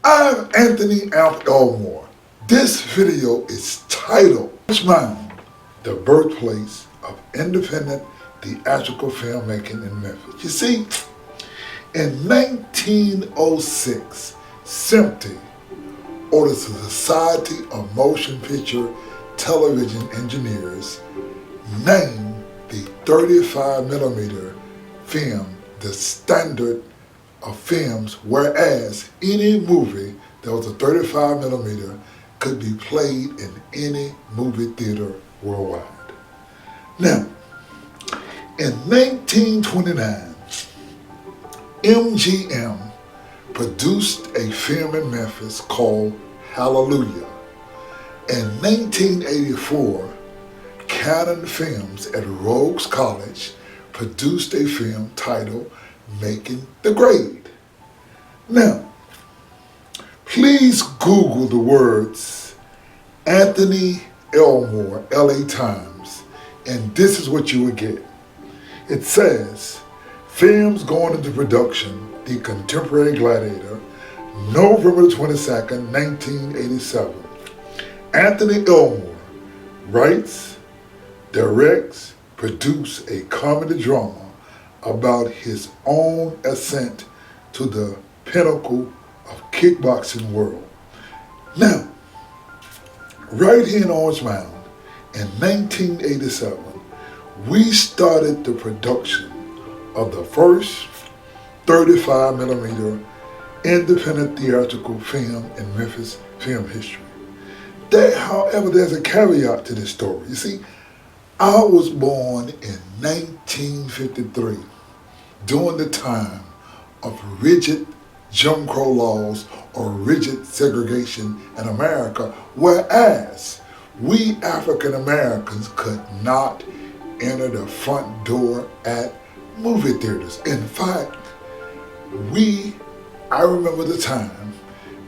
I'm Anthony Elmor. This video is titled Orange Mound, the birthplace of independent theatrical filmmaking in Memphis. You see, in 1906, SMPTE, or the Society of Motion Picture Television Engineers, named the 35mm film the standard of films, whereas any movie that was a 35mm could be played in any movie theater worldwide. Now, in 1929, MGM produced a film in Memphis called Hallelujah. In 1984, Canon Films at Rhodes College produced a film titled Making the Grade. Now, please Google the words Anthony Elmore, LA Times, and this is what you will get. It says, films going into production, The Contemporary Gladiator, November 22nd, 1987. Anthony Elmore writes, directs, produces a comedy drama about his own ascent to the pinnacle of kickboxing world. Now, right here in Orange Mound, in 1987, we started the production of the first 35mm independent theatrical film in Memphis film history. However, there's a caveat to this story. You see, I was born in 1953, during the time of rigid Jim Crow laws or rigid segregation in America, whereas we African Americans could not enter the front door at movie theaters. In fact, I remember the time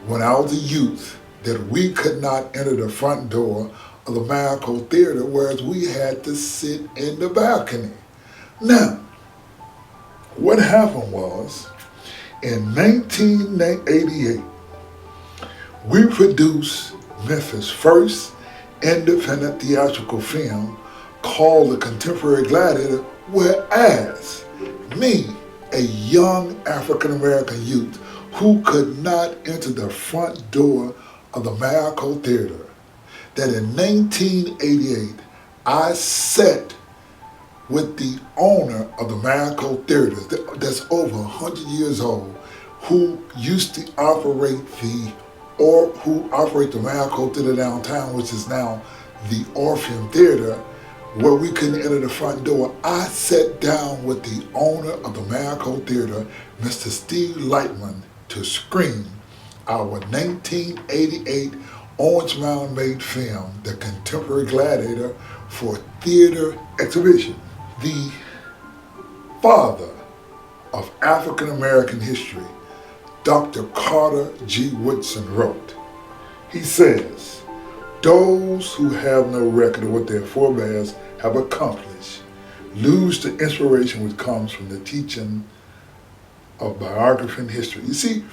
when I was a youth that we could not enter the front door of the Marico Theater, whereas we had to sit in the balcony. Now, what happened was, in 1988, we produced Memphis' first independent theatrical film called The Contemporary Gladiator, whereas me, a young African-American youth who could not enter the front door of the Marico Theater, that in 1988, I sat with the owner of the Marico Theater, that's over 100 years old, who used to operate the Marico Theater downtown, which is now the Orpheum Theater, where we couldn't enter the front door. I sat down with the owner of the Marico Theater, Mr. Steve Lightman, to screen our 1988 Orange Mound made film, The Contemporary Gladiator, for theater exhibition. The father of African American history, Dr. Carter G. Woodson, wrote, he says, those who have no record of what their forebears have accomplished lose the inspiration which comes from the teaching of biography and history. You see,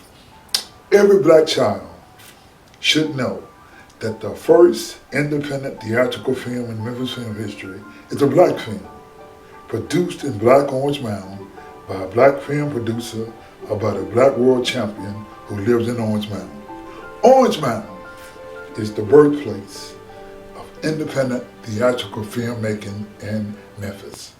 every black child should know that the first independent theatrical film in Memphis film history is a black film, produced in Black Orange Mound by a black film producer about a black world champion who lives in Orange Mound. Orange Mound is the birthplace of independent theatrical filmmaking in Memphis.